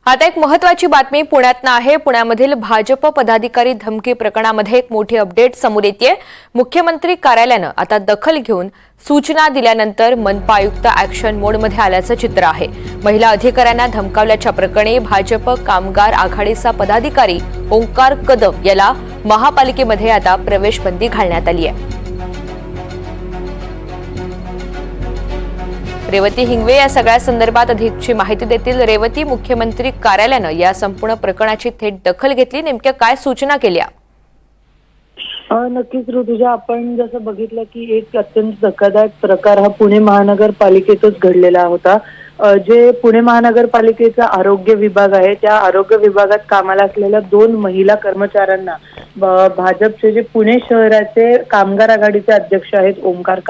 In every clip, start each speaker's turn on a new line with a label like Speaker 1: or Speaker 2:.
Speaker 1: आता एक महत्त्वाची बातमी पुण्यातनं आहे। पुण्यामधील भाजप पदाधिकारी धमकी प्रकरणामध्ये एक मोठी अपडेट समोर येतेय। मुख्यमंत्री कार्यालयानं आता दखल घेऊन सूचना दिल्यानंतर मनपा आयुक्त ॲक्शन मोडमध्ये आल्याचं चित्र आहे। महिला अधिकाऱ्यांना धमकावल्याच्या प्रकरणी भाजप कामगार आघाडीचा पदाधिकारी ओंकार कदम याला महापालिकेमध्ये आता प्रवेशबंदी घालण्यात आली आहे। रेवती हिंगवे या सगळ्या संदर्भात अधिकची माहिती देतील। रेवती, मुख्यमंत्री कार्यालयानं या संपूर्ण प्रकरणाची थेट दखल घेतली, नेमक्या काय सूचना केल्या?
Speaker 2: नक्कीच ऋतुजा, आपण जसं बघितलं की एक अत्यंत धक्कादायक प्रकार हा पुणे महानगरपालिकेतच घडलेला होता। जे पुणे महानगरपालिकेचा आरोग्य विभाग आहे, त्या आरोग्य विभागात कामाला असलेल्या 2 महिला कर्मचाऱ्यांना भाजपचे जे पुणे शहराचे कामगार आघाडीचे अध्यक्ष आहेत ओंकार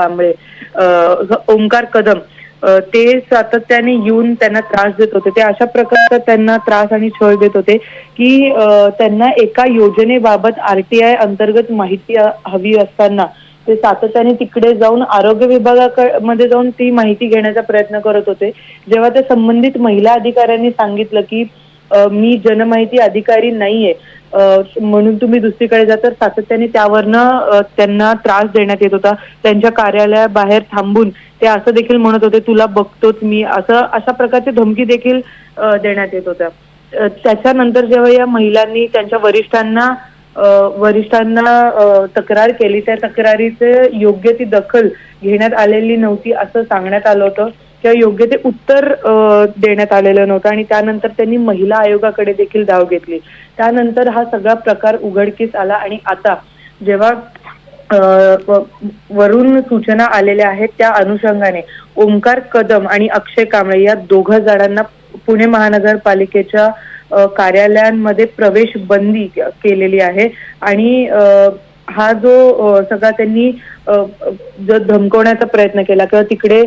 Speaker 2: कदम, ते सातत्याने येऊन त्यांना त्रास देत होते। ते अशा प्रकारचा त्यांना त्रास आणि छळ देत होते की त्यांना एका योजनेबाबत RTI अंतर्गत माहिती हवी असताना ते सातत्याने तिकडे जाऊन आरोग्य विभागामध्ये जाऊन ती माहिती घेण्याचा प्रयत्न करत होते। जेव्हा त्या संबंधित महिला अधिकाऱ्यांनी सांगितलं की मी जनमाहिती अधिकारी नाहीये म्हणून तुम्ही दुसरीकडे जा, तर सातत्याने त्यावरनं त्यांना त्रास देण्यात येत होता। त्यांच्या कार्यालयाबाहेर थांबून ते असं देखील म्हणत होते, तुला बघतोच मी, अशा प्रकारची धमकी देखील देण्यात येत होत्या। त्याच्यानंतर जेव्हा या महिलांनी त्यांच्या वरिष्ठांना तक्रार केली, त्या तक्रारीचे योग्य ती दखल घेण्यात आलेली नव्हती असं सांगण्यात आलं होतं किंवा योग्य ते उत्तर देण्यात आलेलं नव्हतं आणि त्यानंतर त्यांनी महिला आयोगाकडे देखील धाव घेतली। त्यानंतर हा सगळा प्रकार उघडकीस आला आणि आता जेव्हा वरून सूचना आलेल्या आहेत, त्या अनुषंगाने ओंकार कदम आणि अक्षय कांबळे या 2 जणांना पुणे महानगरपालिकेच्या कार्यालयांमध्ये प्रवेश बंदी केलेली आहे आणि हा जो सगळा त्यांनी धमकवण्याचा प्रयत्न केला किंवा तिकडे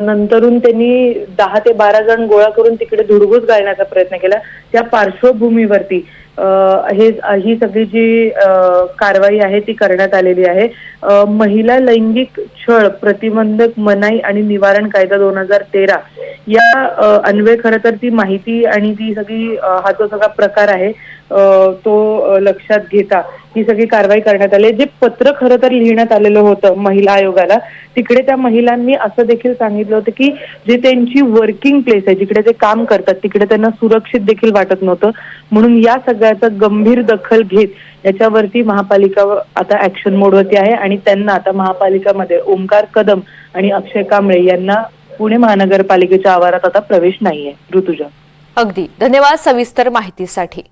Speaker 2: नंतरून त्यांनी 10 ते 12 जण गोळा करून तिकडे धुडगूस घालण्याचा प्रयत्न केला, त्या पार्श्वभूमीवरती ही सगळी जी कारवाई आहे ती करण्यात आलेली आहे। महिला लैंगिक छळ प्रतिबंधक मनाई आणि निवारण कायदा 2013 या अन्वये खरं तर ती माहिती आणि ती सगळी हा जो सगळा प्रकार आहे तो लक्षात घेता ही सगळी कारवाई करण्यात आली। जे पत्र खरं तर लिहिण्यात आलेलं होतं महिला आयोगाला, तिकडे त्या महिलांनी असं देखील सांगितलं होतं की जे त्यांची वर्किंग प्लेस आहे, जिकडे ते काम करतात, तिकडे त्यांना सुरक्षित देखील वाटत नव्हतं। म्हणून या सगळ्याचा गंभीर दखल घेत याच्यावरती महापालिका आता ऍक्शन मोडवरती आहे आणि त्यांना आता महापालिकामध्ये ओंकार कदम आणि अक्षय कांबळे यांना पुणे महानगरपालिकेच्या आवारात आता प्रवेश नाहीये। ऋतुजा,
Speaker 1: अगदी धन्यवाद सविस्तर माहितीसाठी।